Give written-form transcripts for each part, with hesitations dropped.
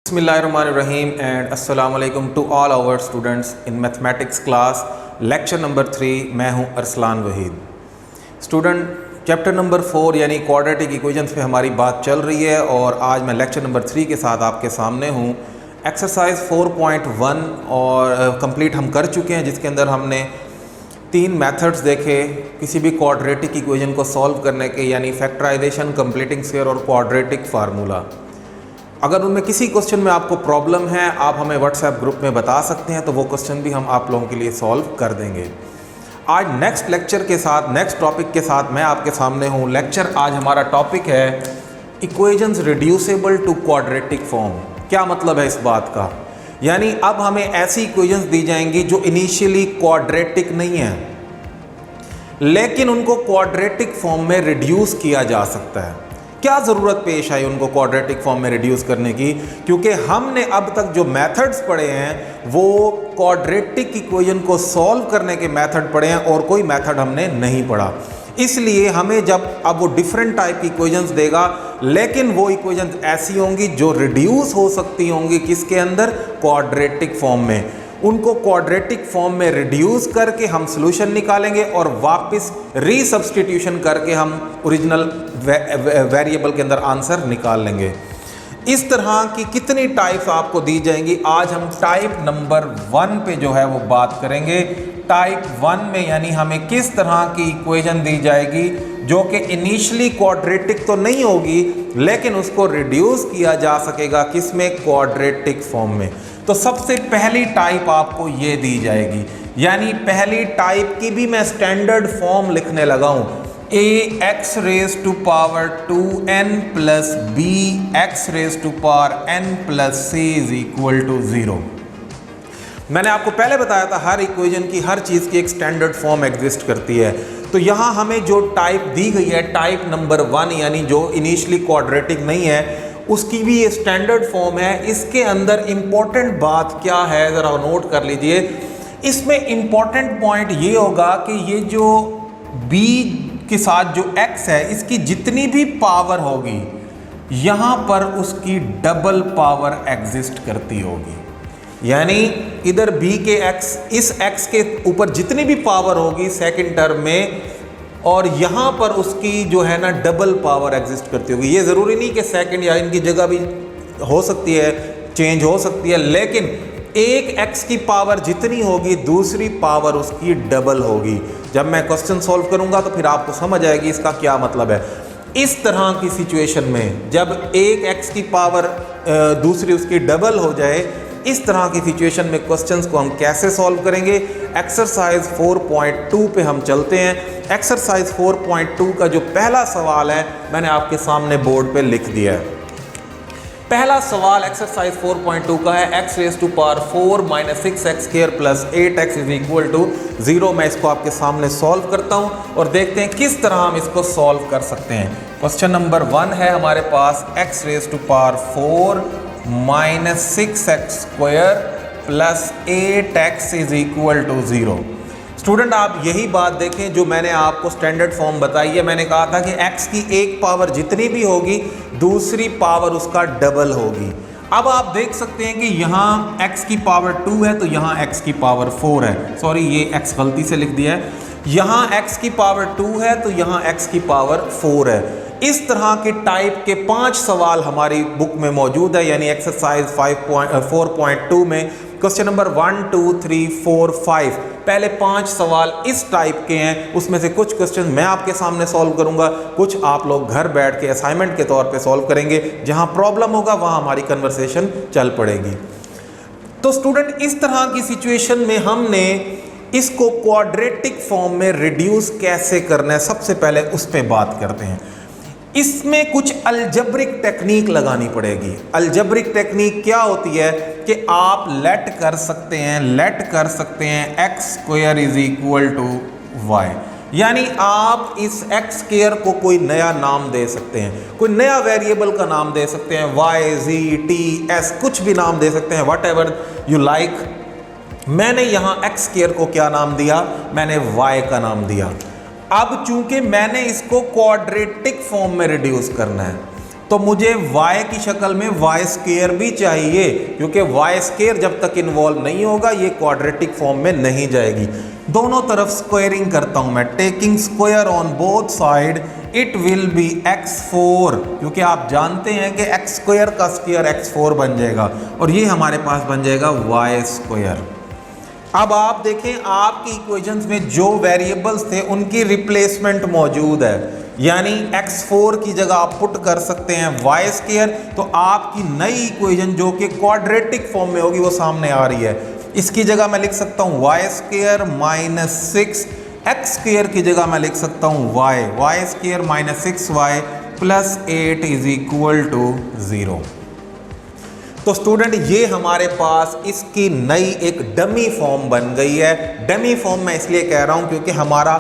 Bismillahirrahmanirrahim and अस्सलाम वालेकुम to all our students in mathematics class lecture number 3। मैं हूं Arsalan Waheed. Student chapter number 4 यानी क्वाड्रेटिक इक्वेशंस पे हमारी बात चल रही है और आज मैं लेक्चर नंबर 3 के साथ आपके सामने हूं। एक्सरसाइज 4.1 और कंप्लीट हम कर चुके हैं, जिसके अंदर हमने 3 मेथड्स देखे किसी भी क्वाड्रेटिक इक्वेशन को सॉल्व करने के, यानी फैक्टराइजेशन, कंप्लीटिंग स्क्वायर और क्वाड्रेटिक फार्मूला। अगर उनमें किसी क्वेश्चन में आपको प्रॉब्लम है, आप हमें व्हाट्सएप ग्रुप में बता सकते हैं, तो वो क्वेश्चन भी हम आप लोगों के लिए सॉल्व कर देंगे। आज नेक्स्ट लेक्चर के साथ, नेक्स्ट टॉपिक के साथ मैं आपके सामने हूँ। लेक्चर आज हमारा टॉपिक है equations reducible to quadratic form. क्या मतलब है इस बात का? यानी अब हमें ऐसी इक्वेशंस दी जाएंगी जो इनिशियली क्वाड्रेटिक नहीं है, लेकिन उनको क्वाड्रेटिक फॉर्म में रिड्यूस किया जा सकता है। क्या ज़रूरत पेश आई उनको क्वाड्रेटिक फॉर्म में रिड्यूस करने की? क्योंकि हमने अब तक जो मेथड्स पढ़े हैं वो क्वाड्रेटिक इक्वेशन को सॉल्व करने के मेथड पढ़े हैं और कोई मेथड हमने नहीं पढ़ा। इसलिए हमें जब अब वो डिफरेंट टाइप की इक्वेशंस देगा, लेकिन वो इक्वेशंस ऐसी होंगी जो रिड्यूस हो सकती होंगी किसके अंदर? क्वाड्रेटिक फॉर्म में। उनको क्वाड्रेटिक फॉर्म में रिड्यूस करके हम सॉल्यूशन निकालेंगे और वापस रीसब्स्टिट्यूशन करके हम ओरिजिनल वेरिएबल के अंदर आंसर निकाल लेंगे। इस तरह की कितनी टाइप्स आपको दी जाएंगी, आज हम टाइप नंबर 1 पे जो है वो बात करेंगे। टाइप 1 में यानी हमें किस तरह की इक्वेशन दी जाएगी जो कि इनिशियली क्वाड्रेटिक तो नहीं होगी, लेकिन उसको रिड्यूस किया जा सकेगा किसमें? क्वाड्रेटिक फॉर्म में। तो सबसे पहली टाइप आपको ये दी जाएगी, यानी पहली टाइप की भी मैं स्टैंडर्ड फॉर्म लिखने लगा हूं। ax raised to power 2n plus bx raised to power n plus c is equal to 0। मैंने आपको पहले बताया था हर इक्वेशन की, हर चीज़ की एक स्टैंडर्ड फॉर्म एग्जिस्ट करती है। तो यहाँ हमें जो टाइप दी गई है, टाइप नंबर 1, यानी जो इनिशियली क्वाड्रेटिक नहीं है, उसकी भी ये स्टैंडर्ड फॉर्म है। इसके अंदर इंपॉर्टेंट बात क्या है, ज़रा नोट कर लीजिए। इसमें इंपॉर्टेंट पॉइंट ये होगा कि ये जो b के साथ जो x है, इसकी जितनी भी पावर होगी यहाँ पर उसकी डबल पावर एग्जिस्ट करती होगी। यानी इधर b के x, इस x के ऊपर जितनी भी पावर होगी सेकंड टर्म में, और यहाँ पर उसकी जो है ना डबल पावर एग्जिस्ट करती होगी। ये ज़रूरी नहीं कि सेकंड या इनकी जगह भी हो सकती है, चेंज हो सकती है, लेकिन एक x की पावर जितनी होगी दूसरी पावर उसकी डबल होगी। जब मैं क्वेश्चन सॉल्व करूँगा तो फिर आपको समझ आएगी इसका क्या मतलब है। इस तरह की सिचुएशन में जब एक x की पावर दूसरी उसकी डबल हो जाए, इस तरह की सिचुएशन में क्वेश्चंस को हम कैसे सॉल्व करेंगे? एक्सरसाइज 4.2 पे हम चलते हैं। एक्सरसाइज 4.2 का जो पहला सवाल है मैंने आपके सामने बोर्ड पे लिख दिया है। पहला सवाल एक्सरसाइज 4.2 का है x raise to power 4 minus 6x square plus 8x is equal to 0। मैं इसको आपके सामने सॉल्व करता हूं और देखते हैं किस तरह हम इसको सॉल्व कर सकते हैं। क्वेश्चन नंबर 1 है हमारे पास x raise to power 4 minus 6x square plus 8x is equal to 0। Student आप यही बात देखें जो मैंने आपको स्टैंडर्ड फॉर्म बताई है। मैंने कहा था कि x की एक पावर जितनी भी होगी दूसरी पावर उसका डबल होगी। अब आप देख सकते हैं कि यहाँ x की पावर 2 है तो यहाँ x की पावर 4 है। सॉरी, ये x गलती से लिख दिया है। यहाँ x की पावर 2 है तो यहाँ x की पावर 4 है। इस तरह के टाइप के 5 सवाल हमारी बुक में मौजूद है, यानी एक्सरसाइज 4.2 में क्वेश्चन नंबर 1, 2, 3, 4, 5 पहले 5 सवाल इस टाइप के हैं। उसमें से कुछ क्वेश्चन मैं आपके सामने सॉल्व करूंगा, कुछ आप लोग घर बैठ के असाइनमेंट के तौर पे सॉल्व करेंगे। जहां प्रॉब्लम होगा वहां हमारी कन्वर्सेशन चल पड़ेगी। तो स्टूडेंट इस तरह की सिचुएशन में हमने इसको क्वाड्रेटिक फॉर्म में रिड्यूस कैसे करना है, सबसे पहले उस पर बात करते हैं। इसमें कुछ अलजेब्रिक टेक्निक लगानी पड़ेगी। अलजेब्रिक टेक्निक क्या होती है कि आप लेट कर सकते हैं x square is equal to y, यानी आप इस x स्क्वायर को कोई नया नाम दे सकते हैं, कोई नया वेरिएबल का नाम दे सकते हैं, y, z, t, s, कुछ भी नाम दे सकते हैं, वट एवर यू लाइक। मैंने यहाँ x स्क्वायर को क्या नाम दिया? मैंने y का नाम दिया। अब चूंकि मैंने इसको क्वाड्रेटिक फॉर्म में रिड्यूस करना है, तो मुझे y की शक्ल में y स्क्वायर भी चाहिए, क्योंकि y स्क्वायर जब तक इन्वॉल्व नहीं होगा ये क्वाड्रेटिक फॉर्म में नहीं जाएगी। दोनों तरफ स्क्वायरिंग करता हूं मैं, taking square on both side, it will be x4, क्योंकि आप जानते हैं कि x स्क्वायर का स्क्वायर x4 बन जाएगा और ये हमारे पास बन जाएगा y स्क्वायर। अब आप देखें आपकी इक्वेशंस में जो वेरिएबल्स थे उनकी रिप्लेसमेंट मौजूद है, यानी x4 की जगह आप पुट कर सकते हैं y स्क्वायर, तो आपकी नई इक्वेशन जो कि क्वाड्रेटिक फॉर्म में होगी वो सामने आ रही है। इसकी जगह मैं लिख सकता हूं y square minus 6, x square की जगह मैं लिख सकता हूं y square minus 6y plus 8 is equal to 0। तो स्टूडेंट ये हमारे पास इसकी नई एक डमी फॉर्म बन गई है। डमी फॉर्म मैं इसलिए कह रहा हूं क्योंकि हमारा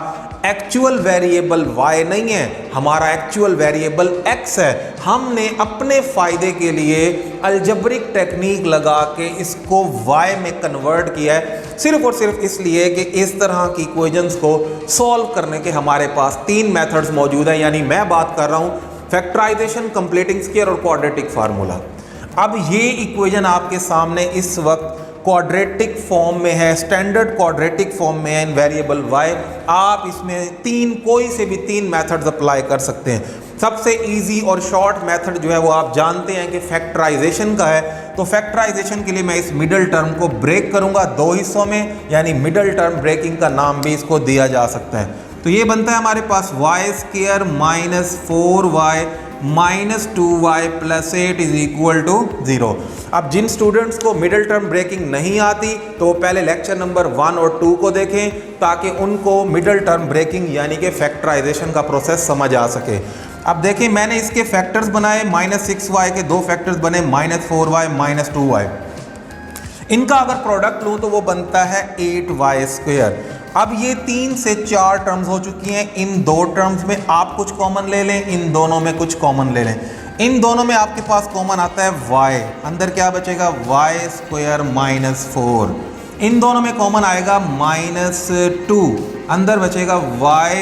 एक्चुअल वेरिएबल y नहीं है, हमारा एक्चुअल वेरिएबल x है। हमने अपने फायदे के लिए अलजेब्रिक टेक्निक लगा के इसको y में कन्वर्ट किया है, सिर्फ और सिर्फ इसलिए कि इस तरह की इक्वेशंस को सॉल्व करने के हमारे पास 3 मेथड्स मौजूद हैं। यानी मैं बात कर रहा हूं फैक्टराइजेशन, कंप्लीटिंग स्क्वायर और क्वाड्रेटिक फार्मूला। अब ये इक्वेशन आपके सामने इस वक्त क्वाड्रेटिक फॉर्म में है, स्टैंडर्ड क्वाड्रेटिक फॉर्म में है इन वेरिएबल y। आप इसमें कोई से भी 3 मेथड्स अप्लाई कर सकते हैं। सबसे इजी और शॉर्ट मेथड जो है वो आप जानते हैं कि फैक्टराइजेशन का है। तो फैक्टराइजेशन के लिए मैं इस मिडल टर्म को ब्रेक करूंगा 2 हिस्सों में, यानी मिडल टर्म ब्रेकिंग का नाम भी इसको दिया जा सकता है। तो ये बनता है हमारे पास y square minus 4y minus 2y plus 8 is equal to 0। अब जिन स्टूडेंट्स को मिडिल टर्म ब्रेकिंग नहीं आती तो वो पहले लेक्चर नंबर 1 और 2 को देखें, ताकि उनको मिडिल टर्म ब्रेकिंग यानी कि फैक्टराइजेशन का प्रोसेस समझ आ सके। अब देखें मैंने इसके फैक्टर्स बनाए, माइनस 6y के 2 फैक्टर्स बने, माइनस 4y माइनस 2y। इनका अगर प्रोडक्ट लूँ तो वो बनता है 8y स्क्वायर। अब ये 3 से 4 टर्म्स हो चुकी हैं। इन 2 टर्म्स में आप कुछ कॉमन ले लें, इन दोनों में कुछ कॉमन ले लें। इन दोनों में आपके पास कॉमन आता है y, अंदर क्या बचेगा y स्क्वायर माइनस 4। इन दोनों में कॉमन आएगा माइनस 2, अंदर बचेगा y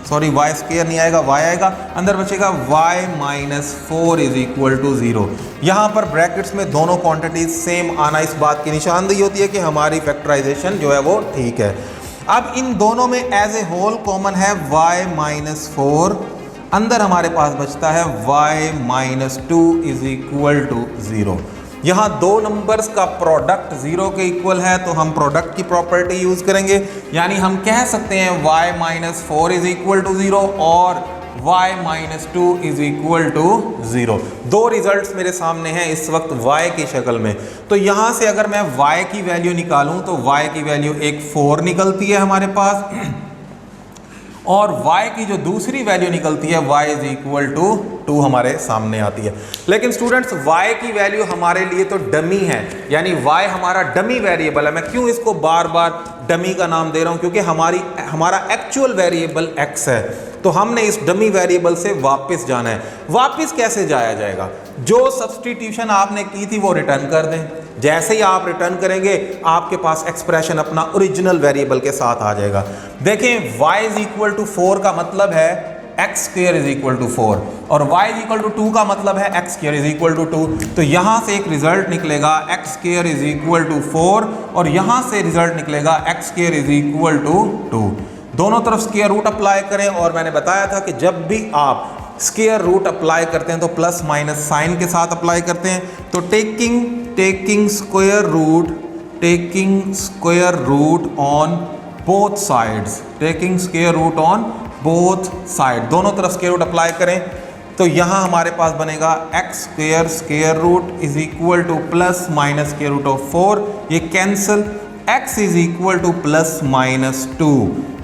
स्क्वायर नहीं आएगा, y आएगा, अंदर बचेगा y minus 4 is equal to 0। यहाँ पर ब्रैकेट्स में दोनों क्वांटिटीज सेम आना इस बात की निशानदेही होती है कि हमारी फैक्टराइजेशन जो है वो ठीक है। अब इन दोनों में एज ए होल कॉमन है y माइनस 4, अंदर हमारे पास बचता है y minus 2 is equal to 0। यहाँ 2 नंबर्स का प्रोडक्ट 0 के इक्वल है तो हम प्रोडक्ट की प्रॉपर्टी यूज करेंगे, यानी हम कह सकते हैं y minus 4 is equal to 0 और y minus 2 is equal to 0। 2 results मेरे सामने हैं इस वक्त y की शक्ल में। तो यहाँ से अगर मैं y की वैल्यू निकालूं तो y की वैल्यू एक 4 निकलती है हमारे पास, और y की जो दूसरी वैल्यू निकलती है y इज इक्वल टू 2 हमारे सामने आती है। लेकिन स्टूडेंट्स y की वैल्यू हमारे लिए तो डमी है, यानी y हमारा डमी वेरिएबल है। मैं क्यों इसको बार बार डमी का नाम दे रहा हूं, क्योंकि हमारा एक्चुअल वेरिएबल x है। तो हमने इस डमी वेरिएबल से वापस जाना है। वापस कैसे जाया जाएगा? जो सब्सटीट्यूशन आपने की थी वो रिटर्न कर दें। जैसे ही आप रिटर्न करेंगे आपके पास एक्सप्रेशन अपना ओरिजिनल वेरिएबल के साथ आ जाएगा। देखें y इज इक्वल टू 4 का मतलब है x square is equal to 4 और y इज इक्वल टू 2 का मतलब है x square is equal to 2। तो यहाँ से एक रिजल्ट निकलेगा x square is equal to 4 और यहाँ से रिजल्ट निकलेगा x square is equal to 2। दोनों तरफ स्क्वायर रूट अप्लाई करें, और मैंने बताया था कि जब भी आप स्क्वायर रूट अप्लाई करते हैं तो प्लस माइनस साइन के साथ अप्लाई करते हैं। तो taking square root on both sides, taking square root on both side, दोनों तरफ स्क्वायर रूट अप्लाई करें तो यहाँ हमारे पास बनेगा x square square root is equal to plus minus square root of 4, ये cancel, x is equal to plus minus 2,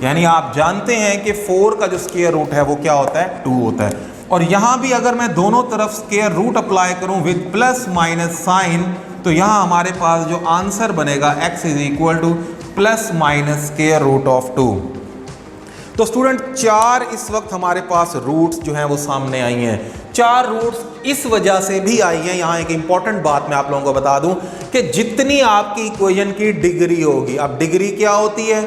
यानी आप जानते हैं कि 4 का जो स्क्वायर रूट है वो क्या होता है 2 होता है। और यहाँ भी अगर मैं दोनों तरफ स्क्वायर रूट अप्लाई करूँ विद प्लस माइनस साइन तो यहाँ हमारे पास जो आंसर बनेगा x is equal to plus minus square root of 2। तो स्टूडेंट 4 इस वक्त हमारे पास रूट्स जो हैं वो सामने आई हैं। 4 रूट्स इस वजह से भी आई हैं, यहाँ एक इंपॉर्टेंट बात मैं आप लोगों को बता दूं कि जितनी आपकी इक्वेशन की डिग्री होगी, अब डिग्री क्या होती है?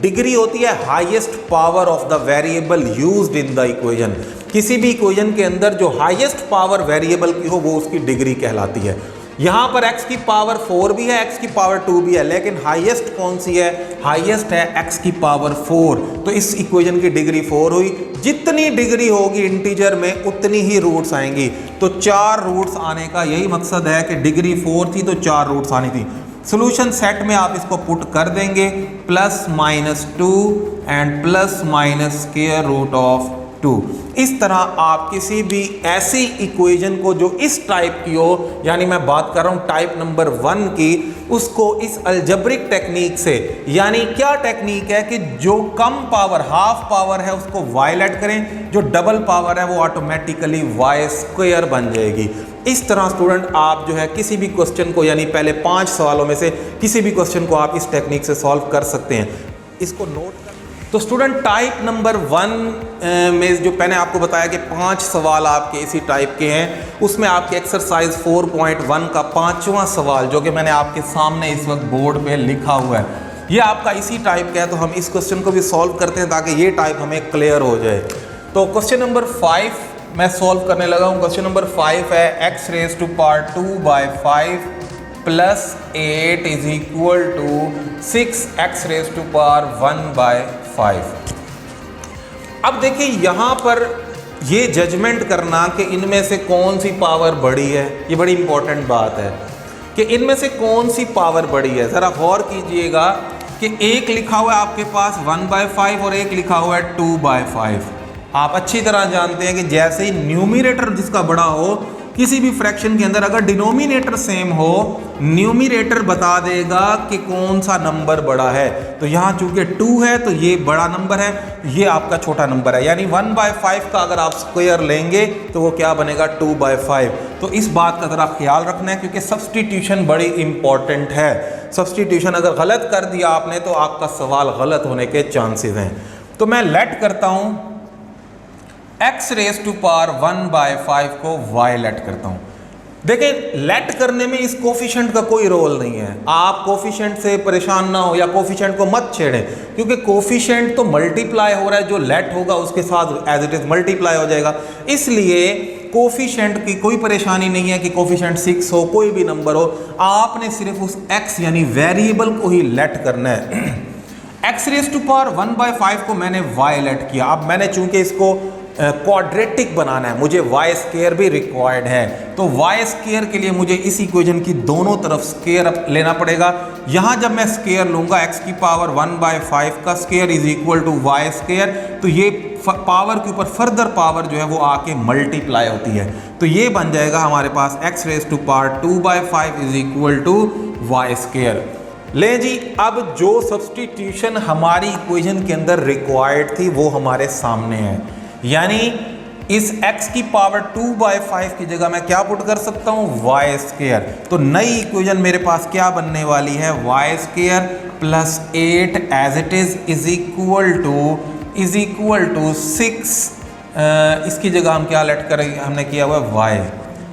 डिग्री होती है highest power of the variable used in the equation. किसी भी इक्वेशन के अंदर जो हाईएस्ट पावर वेरिएबल की हो वो उसकी डिग्री कहलाती है। यहाँ पर x की पावर 4 भी है, x की पावर 2 भी है, लेकिन हाईएस्ट कौन सी है? हाईएस्ट है x की पावर 4। तो इस इक्वेशन की डिग्री 4 हुई। जितनी डिग्री होगी इंटीजर में उतनी ही रूट्स आएंगी। तो 4 रूट्स आने का यही मकसद है कि डिग्री 4 थी तो 4 रूट्स आनी थी। सोल्यूशन सेट में आप इसको पुट कर देंगे, +-2 एंड +-√2। इस तरह आप किसी भी ऐसी इक्वेशन को जो इस टाइप की हो, यानी मैं बात कर रहा हूं टाइप नंबर 1 की, उसको इस अलजेब्रिक टेक्निक से, यानी क्या टेक्निक है कि जो कम पावर हाफ पावर है उसको y लेट करें, जो डबल पावर है वो ऑटोमेटिकली y² बन जाएगी। इस तरह स्टूडेंट आप जो है किसी भी क्वेश्चन को, यानी पहले 5 सवालों में से किसी भी क्वेश्चन को आप इस टेक्निक से सॉल्व कर सकते हैं। इसको नोट कर। तो स्टूडेंट टाइप नंबर 1 में जो मैंने आपको बताया कि 5 सवाल आपके इसी टाइप के हैं, उसमें आपके एक्सरसाइज 4.1 का 5वां सवाल जो कि मैंने आपके सामने इस वक्त बोर्ड पे लिखा हुआ है, ये आपका इसी टाइप का है। तो हम इस क्वेश्चन को भी सॉल्व करते हैं ताकि ये टाइप हमें क्लियर हो जाए। तो क्वेश्चन नंबर 5 मैं सॉल्व करने लगा हूँ। क्वेश्चन नंबर 5 है x⁵2⁵5 + 8 = 6x⁵1/5। अब देखिए यहाँ पर ये जजमेंट करना कि इनमें से कौन सी पावर बड़ी है, ये बड़ी इंपॉर्टेंट बात है कि इनमें से कौन सी पावर बड़ी है। ज़रा गौर कीजिएगा कि एक लिखा हुआ है आपके पास 1/5 और एक लिखा हुआ है 2/5। आप अच्छी तरह जानते हैं कि जैसे ही न्यूमरेटर जिसका बड़ा हो किसी भी फ्रैक्शन के अंदर, अगर डिनोमिनेटर सेम हो, न्यूमरेटर बता देगा कि कौन सा नंबर बड़ा है। तो यहाँ चूंकि 2 है तो ये बड़ा नंबर है, ये आपका छोटा नंबर है। यानी 1/5 का अगर आप स्क्वायर लेंगे तो वो क्या बनेगा? 2/5। तो इस बात का ज़रा ख्याल रखना है क्योंकि सब्सटीट्यूशन बड़ी इंपॉर्टेंट है। सब्सटीट्यूशन अगर गलत कर दिया आपने तो आपका सवाल गलत होने के चांसेस हैं। तो मैं लेट करता हूँ x⁵1/5 को y लेट करता हूं। देखिए लेट करने में इस कोफिशिएंट का कोई रोल नहीं है। आप कोफिशिएंट से परेशान ना हो या कोफिशिएंट को मत छेड़ें, क्योंकि कोफिशिएंट तो मल्टीप्लाई हो रहा है, जो लेट होगा उसके साथ एज इट इज मल्टीप्लाई हो जाएगा। इसलिए कोफिशिएंट की कोई परेशानी नहीं है कि कोफिशिएंट 6 हो, कोई भी नंबर हो, आपने सिर्फ उस x यानी वेरिएबल को ही लेट करना है। x⁵1/5 को मैंने y लेट किया। अब मैंने चूंकि इसको क्वाड्रेटिक बनाना है, मुझे y² भी रिक्वायर्ड है। तो y² के लिए मुझे इस इक्वेशन की दोनों तरफ स्क्वायर लेना पड़ेगा। यहाँ जब मैं स्क्वायर लूँगा x की पावर 1/5 का स्क्वायर = y², तो ये पावर के ऊपर फर्दर पावर जो है वो आके मल्टीप्लाई होती है। तो ये बन जाएगा हमारे पास x⁵2/5 = y²। ले जी, अब जो सब्सटीट्यूशन हमारी इक्वेशन के अंदर रिक्वायर्ड थी वो हमारे सामने है। यानी इस x की पावर 2/5 की जगह मैं क्या पुट कर सकता हूँ? y²। तो नई इक्वेशन मेरे पास क्या बनने वाली है? y² + 8 as it is = 6। इसकी जगह हम क्या लेट करेंगे? हमने किया हुआ y।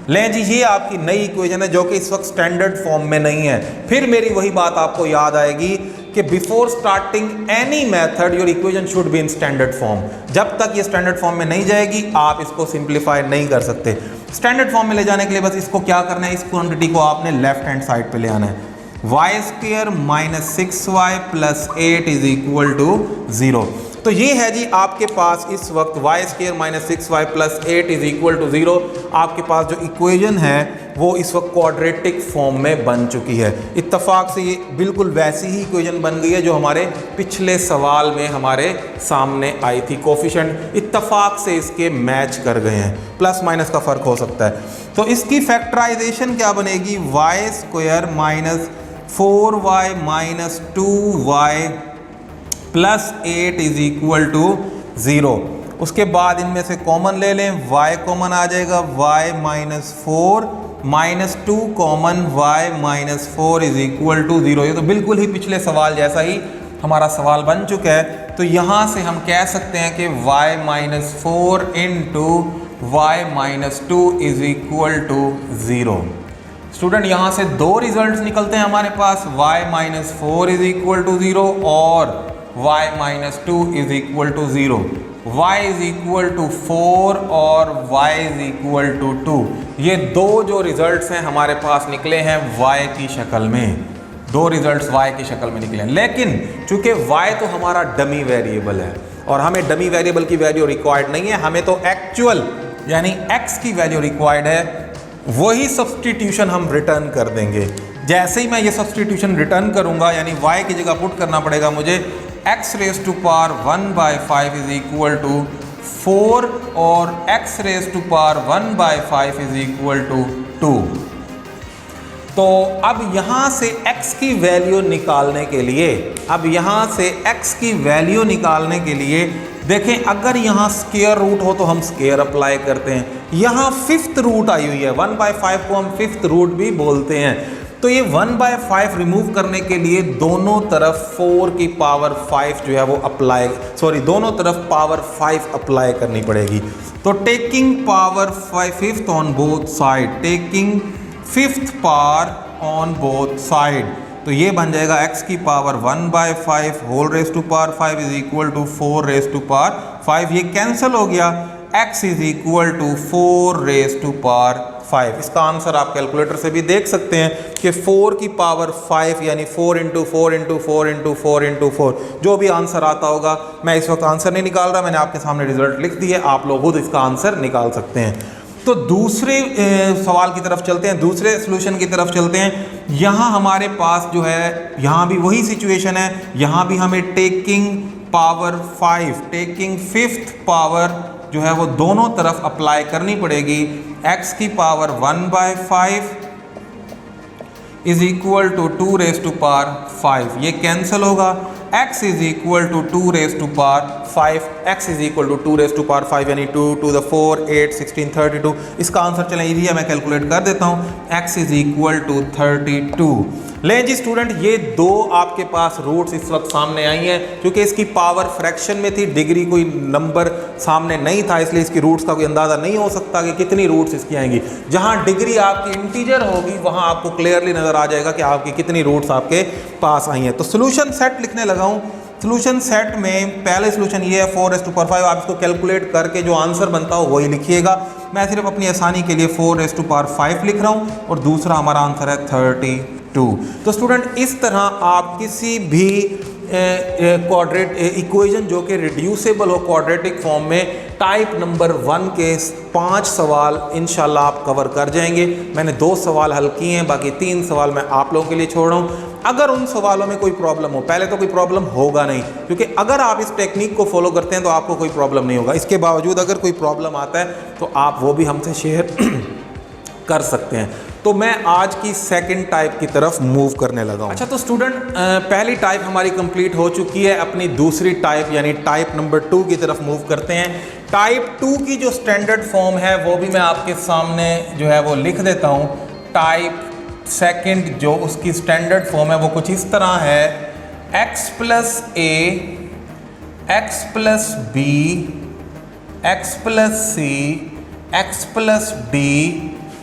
लें जी, ये आपकी नई इक्वेशन है जो कि इस वक्त स्टैंडर्ड फॉर्म में नहीं है। फिर मेरी वही बात आपको याद आएगी कि before starting any method your equation should be in standard form. जब तक ये स्टैंडर्ड फॉर्म में नहीं जाएगी आप इसको सिंप्लीफाई नहीं कर सकते। स्टैंडर्ड फॉर्म में ले जाने के लिए बस इसको क्या करना है, इस क्वांटिटी को आपने लेफ्ट हैंड साइड पे ले आना है। y² - 6y + 8 = 0। तो ये है जी आपके पास इस वक्त y² - 6y + 8 = 0। आपके पास जो इक्वेशन है वो इस वक्त क्वाड्रेटिक फॉर्म में बन चुकी है। इत्तफाक से ये बिल्कुल वैसी ही इक्वेशन बन गई है जो हमारे पिछले सवाल में हमारे सामने आई थी। कोफिशिएंट इत्तफाक से इसके मैच कर गए हैं, प्लस माइनस का फ़र्क हो सकता है। तो इसकी फैक्टराइजेशन क्या बनेगी? y² - 4y - 2y + 8 = 0। उसके बाद इनमें से कॉमन ले लें, y कॉमन आ जाएगा, y - 4 - 2 कॉमन, y - 4 = 0। ये तो बिल्कुल ही पिछले सवाल जैसा ही हमारा सवाल बन चुका है। तो यहाँ से हम कह सकते हैं कि y - 4 × y - 2 = 0। स्टूडेंट यहाँ से दो रिजल्ट्स निकलते हैं हमारे पास, y - 4 = 0 और y minus 2 is equal to 0, y is equal to 4 और y इज इक्वल टू 2। ये दो जो रिजल्ट्स हैं हमारे पास निकले हैं y की शक्ल में, दो रिजल्ट्स y की शक्ल में निकले हैं। लेकिन चूंकि y तो हमारा डमी वेरिएबल है और हमें डमी वेरिएबल की वैल्यू रिक्वायर्ड नहीं है, हमें तो एक्चुअल यानी x की वैल्यू रिक्वायर्ड है। वही सब्सटीट्यूशन हम रिटर्न कर देंगे। जैसे ही मैं ये सब्सटीट्यूशन रिटर्न करूंगा यानी y की जगह पुट करना पड़ेगा मुझे x raise to power 1/5 is equal to 4 और x raise to power 1/5 is equal to 2। तो अब यहाँ से x की वैल्यू निकालने के लिए, अब यहाँ से x की वैल्यू निकालने के लिए देखें, अगर यहाँ स्क्वायर रूट हो तो हम स्क्वायर अप्लाई करते हैं। यहाँ फिफ्थ रूट आई हुई है, 1/5 को हम फिफ्थ रूट भी बोलते हैं। तो ये 1/5 रिमूव करने के लिए दोनों तरफ 4 की पावर 5 जो है वो अप्लाई, सॉरी दोनों तरफ पावर 5 अप्लाई करनी पड़ेगी। तो taking power 5 on both side, taking fifth power on both side, तो ये बन जाएगा x की power 1/5 whole raise to power 5 is equal to 4 raise to power 5। ये कैंसिल हो गया, x is equal to 4 raise to power 5। इसका answer आप कैलकुलेटर से भी देख सकते हैं कि 4 की पावर 5 यानी 4 इंटू 4 इंटू 4 इंटू 4 इंटू 4 जो भी आंसर आता होगा। मैं इस वक्त आंसर नहीं निकाल रहा, मैंने आपके सामने रिजल्ट लिख दिए, आप लोग खुद इसका आंसर निकाल सकते हैं। तो दूसरे सवाल की तरफ चलते हैं, दूसरे सॉल्यूशन की तरफ चलते हैं। यहाँ हमारे पास जो है, यहाँ भी वही सिचुएशन है, यहाँ भी हमें taking power 5, taking fifth power जो है वो दोनों तरफ अप्लाई करनी पड़ेगी। x की power 1/5 is equal to 2 raise to power 5, ये कैंसिल होगा। x is equal to 2 raise to power 5, x is equal to 2 raise to power 5 यानी 2 to the 4 8 16 32। इसका आंसर चलें इजी है, मैं कैलकुलेट कर देता हूँ, x इज इक्वल टू 32। लें जी स्टूडेंट, ये दो आपके पास रूट्स इस वक्त सामने आई हैं। क्योंकि इसकी पावर फ्रैक्शन में थी, डिग्री कोई नंबर सामने नहीं था, इसलिए इसकी रूट्स का कोई अंदाज़ा नहीं हो सकता कि कितनी रूट्स इसकी आएंगी। जहाँ डिग्री आपकी इंटीजर होगी वहाँ आपको क्लियरली नज़र आ जाएगा कि आपकी कितनी रूट्स आपके पास आई हैं। तो सोल्यूशन सेट लिखने लगा हूँ। सोल्यूशन सेट में पहले सोल्यूशन ये है 4 रेज़ टू पावर 5, आप इसको कैलकुलेट करके जो आंसर बनता हो वही लिखिएगा। मैं सिर्फ अपनी आसानी के लिए 4 रेज़ टू पावर 5 लिख रहा हूँ और दूसरा हमारा आंसर है 32। तो स्टूडेंट इस तरह आप किसी भी क्वाड्रेट इक्वेशन जो कि रिड्यूसेबल हो क्वाड्रेटिक फॉर्म में, टाइप नंबर 1 के 5 सवाल इंशाल्लाह आप कवर कर जाएंगे। मैंने 2 सवाल हल किए हैं, बाकी 3 सवाल मैं आप लोगों के लिए छोड़ रहा हूँ। अगर उन सवालों में कोई प्रॉब्लम हो, पहले तो कोई प्रॉब्लम होगा नहीं, क्योंकि अगर आप इस टेक्निक को फॉलो करते हैं तो आपको कोई प्रॉब्लम नहीं होगा। इसके बावजूद अगर कोई प्रॉब्लम आता है तो आप वो भी हमसे शेयर कर सकते हैं। तो मैं आज की सेकंड टाइप की तरफ मूव करने लगा हूँ। अच्छा, तो स्टूडेंट पहली टाइप हमारी कंप्लीट हो चुकी है, अपनी दूसरी टाइप यानी टाइप नंबर 2 की तरफ मूव करते हैं। टाइप 2 की जो स्टैंडर्ड फॉर्म है वो भी मैं आपके सामने जो है वो लिख देता हूँ। टाइप सेकंड जो उसकी स्टैंडर्ड फॉर्म है वो कुछ इस तरह है, x plus a, x plus b, x plus c, x plus d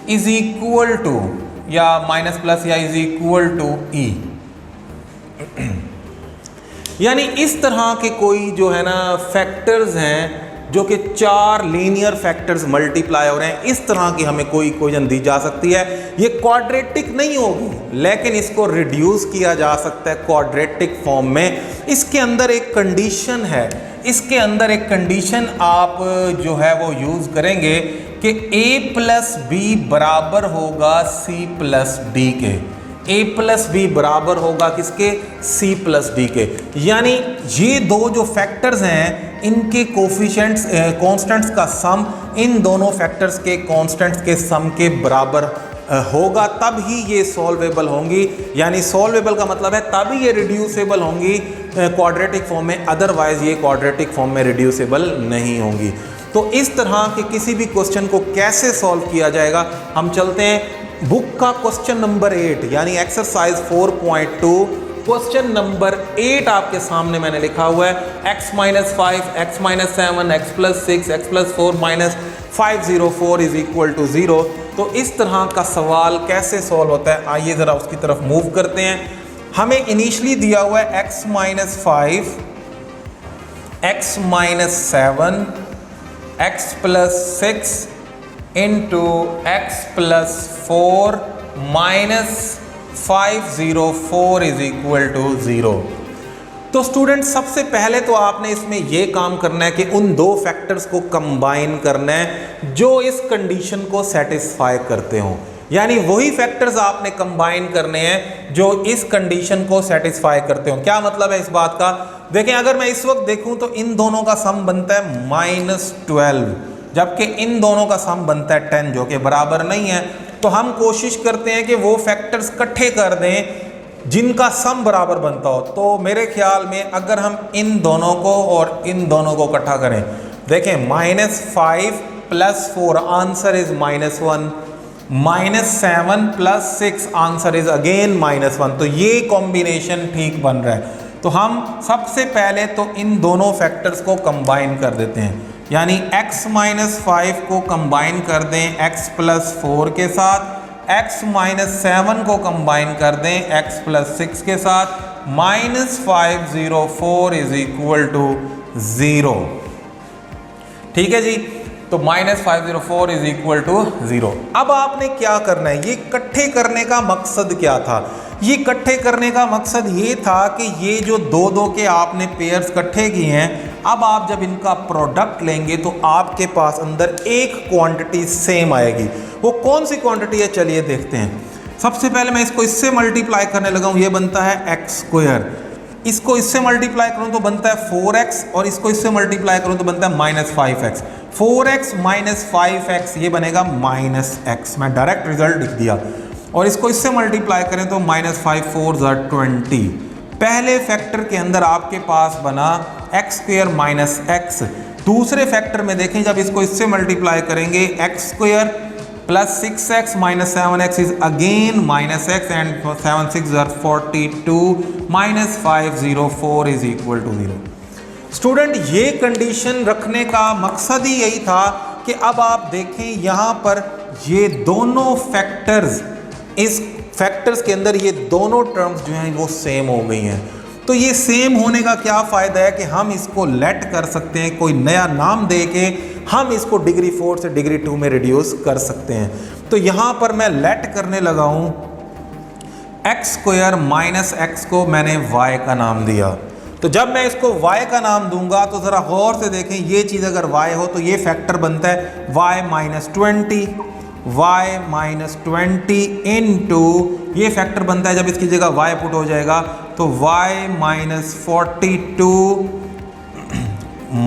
is equal to या माइनस प्लस या इज इक्वल टू e। यानी इस तरह के कोई जो है ना फैक्टर्स हैं जो कि 4 लीनियर फैक्टर्स मल्टीप्लाई हो रहे हैं, इस तरह की हमें कोई इक्वेशन दी जा सकती है। ये क्वाड्रेटिक नहीं होगी लेकिन इसको रिड्यूस किया जा सकता है क्वाड्रेटिक फॉर्म में। इसके अंदर एक कंडीशन है, इसके अंदर एक कंडीशन आप जो है वो यूज करेंगे कि a प्लस बी बराबर होगा c प्लस डी के। a प्लस बी बराबर होगा किसके? c प्लस डी के। यानी ये दो जो फैक्टर्स हैं इनके कोफिशिएंट्स कांस्टेंट्स का सम इन दोनों फैक्टर्स के कांस्टेंट्स के सम के बराबर होगा, तब ही ये सॉल्वेबल होंगी। यानी सॉल्वेबल का मतलब है तभी ये रिड्यूसेबल होंगी क्वाड्रेटिक फॉर्म में, अदरवाइज ये क्वाड्रेटिक फॉर्म में रिड्यूसेबल नहीं होंगी। तो इस तरह के किसी भी क्वेश्चन को कैसे सॉल्व किया जाएगा, हम चलते हैं बुक का क्वेश्चन नंबर 8 यानी एक्सरसाइज 4.2 क्वेश्चन नंबर 8 आपके सामने मैंने लिखा हुआ है। x minus 5, x minus 7, x plus 6, x plus 4 minus 504 is equal to 0। तो इस तरह का सवाल कैसे सॉल्व होता है, आइए ज़रा उसकी तरफ मूव करते हैं। हमें इनिशियली दिया हुआ है x minus 5 x minus 7 x plus 6 into x plus 4 minus 504 is equal to 0। तो स्टूडेंट सबसे पहले तो आपने इसमें यह काम करना है कि उन दो फैक्टर्स को कंबाइन करना है जो इस कंडीशन को सेटिस्फाई करते हो, यानी वही फैक्टर्स आपने कंबाइन करने हैं जो इस कंडीशन को सेटिस्फाई करते हो। क्या मतलब है इस बात का? देखें, अगर मैं इस वक्त देखूं तो इन दोनों का सम बनता है -12, जबकि इन दोनों का सम बनता है 10, जो कि बराबर नहीं है। तो हम कोशिश करते हैं कि वो फैक्टर्स इकट्ठे कर दें जिनका सम बराबर बनता हो। तो मेरे ख्याल में अगर हम इन दोनों को और इन दोनों को इकट्ठा करें, देखें -5 + 4 answer is -1, -7 + 6 answer is again -1। तो ये कॉम्बिनेशन ठीक बन रहा है। तो हम सबसे पहले तो इन दोनों फैक्टर्स को कंबाइन कर देते हैं, यानी x माइनस 5 को कंबाइन कर दें x प्लस 4 के साथ, x माइनस 7 को कंबाइन कर दें x प्लस 6 के साथ, -504 इज इक्वल टू 0। ठीक है जी, तो -504 इज इक्वल टू 0। अब आपने क्या करना है, ये इकट्ठे करने का मकसद क्या था? ये इकट्ठे करने का मकसद ये था कि ये जो दो दो के आपने पेयर्स इकट्ठे किए हैं, अब आप जब इनका प्रोडक्ट लेंगे तो आपके पास अंदर एक क्वांटिटी सेम आएगी। वो कौन सी क्वांटिटी है, चलिए देखते हैं। सबसे पहले मैं इसको इससे मल्टीप्लाई करने लगा हूँ, ये बनता है x²। इसको इससे मल्टीप्लाई करूँ तो बनता है 4x, और इसको इससे मल्टीप्लाई करूँ तो बनता है -5x। 4x - 5x ये बनेगा -x। मैं डायरेक्ट रिजल्ट लिख दिया। और इसको इससे मल्टीप्लाई करें तो -5 4 = 20। पहले फैक्टर के अंदर आपके पास बना x² - x। दूसरे फैक्टर में देखें, जब इसको इससे मल्टीप्लाई करेंगे x² + 6x - 7x is again -x, and 7 6 = 42 -504 is equal to 0। Student, ये कंडीशन रखने का मकसद ही यही था कि अब आप देखें यहाँ पर ये दोनों फैक्टर्स, इस फैक्टर्स के अंदर ये दोनों टर्म्स जो हैं वो सेम हो गई हैं। तो ये सेम होने का क्या फ़ायदा है कि हम इसको लेट कर सकते हैं, कोई नया नाम दे के हम इसको डिग्री 4 से डिग्री 2 में रिड्यूस कर सकते हैं। तो यहाँ पर मैं लेट करने लगा हूँ x² - x को मैंने y का नाम दिया। तो जब मैं इसको y का नाम दूंगा तो ज़रा गौर से देखें, ये चीज़ अगर y हो तो ये फैक्टर बनता है y -20 इंटू ये फैक्टर बनता है, जब इसकी जगह y पुट हो जाएगा तो y -42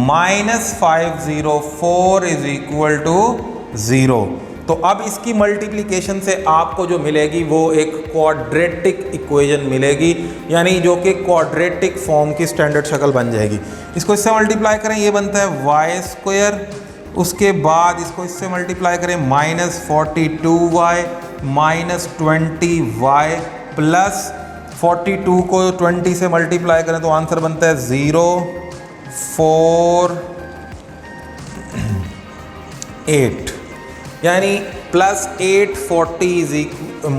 -504 इज इक्वल टू 0। तो अब इसकी मल्टीप्लिकेशन से आपको जो मिलेगी वो एक क्वाड्रेटिक इक्वेशन मिलेगी, यानी जो कि क्वाड्रेटिक फॉर्म की स्टैंडर्ड शक्ल बन जाएगी। इसको इससे मल्टीप्लाई करें, ये बनता है y²। उसके बाद इसको इससे मल्टीप्लाई करें -42y -20y प्लस 42 को 20 से मल्टीप्लाई करें तो आंसर बनता है 0 4 8, यानी +840 इज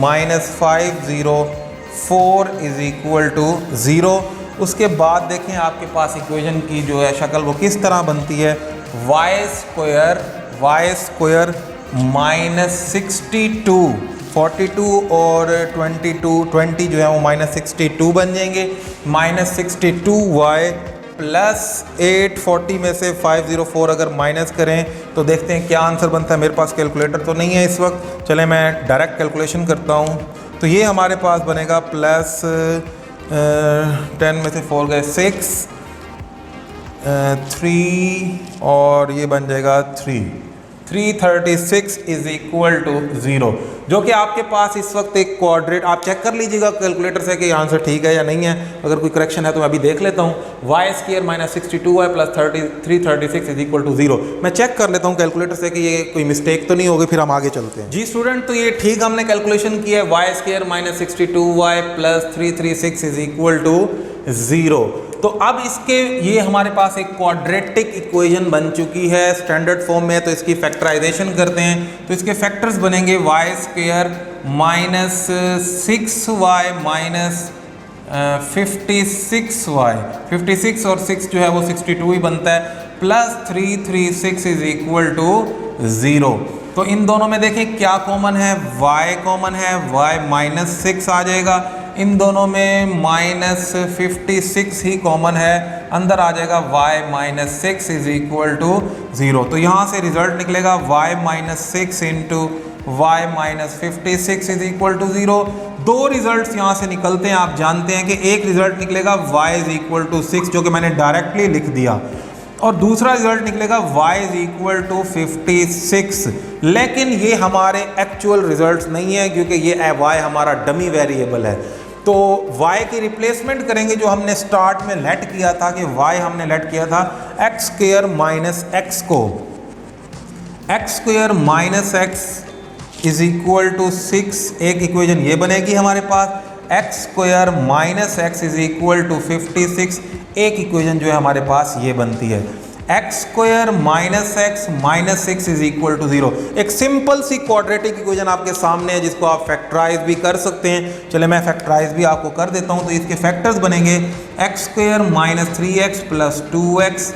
-504 इज इक्वल टू 0। उसके बाद देखें आपके पास इक्वेशन की जो है शक्ल वो किस तरह बनती है, y² -62, 42 और 20 जो है वो -62 बन जाएंगे। -62y प्लस 840 में से 504 अगर माइनस करें तो देखते हैं क्या आंसर बनता है। मेरे पास कैलकुलेटर तो नहीं है इस वक्त, चलें मैं डायरेक्ट कैलकुलेशन करता हूँ। तो ये हमारे पास बनेगा प्लस 10 में से 4 गए 6 3 और ये बन जाएगा 336 इज इक्वल टू 0, जो कि आपके पास इस वक्त एक क्वाड्रेट, आप चेक कर लीजिएगा कैलकुलेटर से कि आंसर ठीक है या नहीं है। अगर कोई करेक्शन है तो मैं अभी देख लेता हूँ। y² -62y plus 336 is equal to 0। मैं चेक कर लेता हूँ कैलकुलेटर से कि ये कोई मिस्टेक तो नहीं होगी, फिर हम आगे चलते हैं। जी स्टूडेंट, तो ये ठीक हमने कैलकुलेशन किया है। y² -62y plus 336 is equal to 0। तो अब इसके ये हमारे पास एक क्वाड्रेटिक इक्वेशन बन चुकी है स्टैंडर्ड फॉर्म में। तो इसकी फैक्टराइजेशन करते हैं तो इसके फैक्टर्स बनेंगे y² -6y 56y, 56 और 6 जो है वो 62 ही बनता है, प्लस 336 इज इक्वल टू 0। तो इन दोनों में देखें क्या कॉमन है, y कॉमन है, y -6 आ जाएगा। इन दोनों में -56 ही कॉमन है, अंदर आ जाएगा y -6 इज इक्वल टू 0। तो यहाँ से रिजल्ट निकलेगा y -6 into y -56 is equal to 0। दो रिजल्ट्स यहाँ से निकलते हैं। आप जानते हैं कि एक रिजल्ट निकलेगा y इज इक्वल टू 6 जो कि मैंने डायरेक्टली लिख दिया, और दूसरा रिजल्ट निकलेगा y इज इक्वल टू 56। लेकिन ये हमारे एक्चुअल रिजल्ट्स नहीं है क्योंकि ये y हमारा डमी वेरिएबल है। तो y की रिप्लेसमेंट करेंगे जो हमने स्टार्ट में लेट किया था कि y हमने लेट किया था एक्स स्क्वायर माइनस एक्स को, x square minus x is equal to 6। एक इक्वेशन ये बनेगी हमारे पास, x square minus x is equal to 56। एक इक्वेशन जो है हमारे पास ये बनती है, x square minus x minus 6 is equal to 0। एक सिंपल सी क्वाड्रेटिक इक्वेशन आपके सामने है जिसको आप फैक्टराइज भी कर सकते हैं। चले मैं फैक्टराइज भी आपको कर देता हूं। तो इसके फैक्टर्स बनेंगे x square minus 3x plus 2x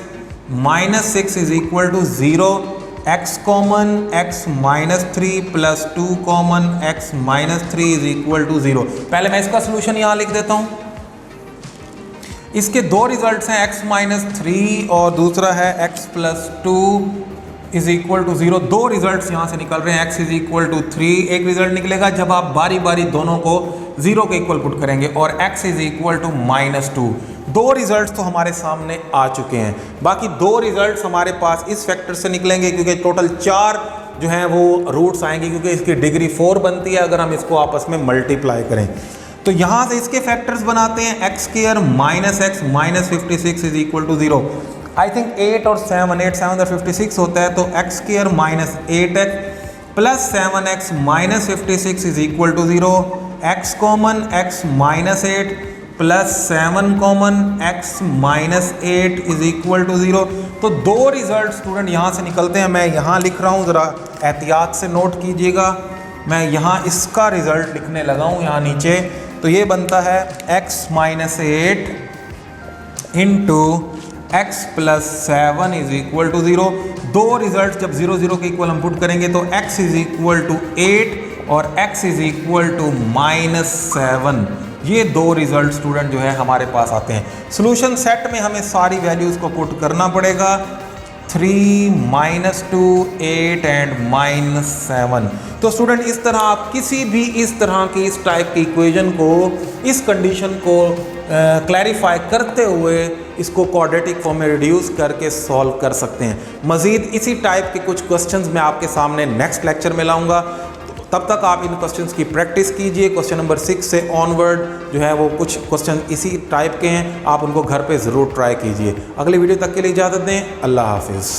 minus 6 is equal to 0, x common x minus 3 plus 2 common x minus 3 is equal to 0। पहले मैं इसका सोल्यूशन यहाँ लिख देता हूँ। इसके दो रिजल्ट्स हैं, x माइनस 3 और दूसरा है x plus 2 is equal to 0। दो रिजल्ट्स यहाँ से निकल रहे हैं, x इज इक्वल टू 3। एक रिजल्ट निकलेगा जब आप बारी बारी दोनों को 0 के इक्वल पुट करेंगे, और x is equal to minus 2। दो रिजल्ट्स तो हमारे सामने आ चुके हैं। बाकी दो रिजल्ट्स हमारे पास इस फैक्टर से निकलेंगे क्योंकि टोटल 4 जो हैं वो रूट्स आएंगे क्योंकि इसकी डिग्री 4 बनती है अगर हम इसको आपस में मल्टीप्लाई करें। तो यहाँ से इसके फैक्टर्स बनाते हैं, x square minus x minus 56 is equal to 0। I think 8 और 7, 8 7 और 56 होता है, तो x square minus 8x plus 7x minus 56 is equal to 0। X common x minus 8 plus 7 common x minus 8 is equal to 0। तो दो result student यहाँ से निकलते हैं। मैं यहाँ लिख रहा हूँ, ज़रा एहतियात से नोट कीजिएगा। मैं यहाँ इसका रिजल्ट लिखने लगा हूँ यहाँ नीचे। तो ये बनता है x minus 8 into x plus 7 is equal to 0। दो रिजल्ट जब 0 0 के इक्वल हम पुट करेंगे तो x इज इक्वल टू 8 और x is equal to minus 7। ये दो रिजल्ट स्टूडेंट जो है हमारे पास आते हैं। सोल्यूशन सेट में हमें सारी वैल्यूज़ को पुट करना पड़ेगा, 3 माइनस 2 8 एंड माइनस 7। तो स्टूडेंट इस तरह आप किसी भी इस तरह की इस टाइप की इक्वेशन को, इस कंडीशन को क्लैरिफाई करते हुए इसको क्वाड्रेटिक फॉर्म में रिड्यूस करके सॉल्व कर सकते हैं। मज़ीद इसी टाइप के कुछ क्वेश्चंस मैं आपके सामने नेक्स्ट लेक्चर में लाऊंगा। तब तक आप इन क्वेश्चंस की प्रैक्टिस कीजिए। क्वेश्चन नंबर 6 से ऑनवर्ड जो है वो कुछ क्वेश्चन इसी टाइप के हैं, आप उनको घर पे ज़रूर ट्राई कीजिए। अगले वीडियो तक के लिए इजाज़त दें। अल्लाह हाफिज़।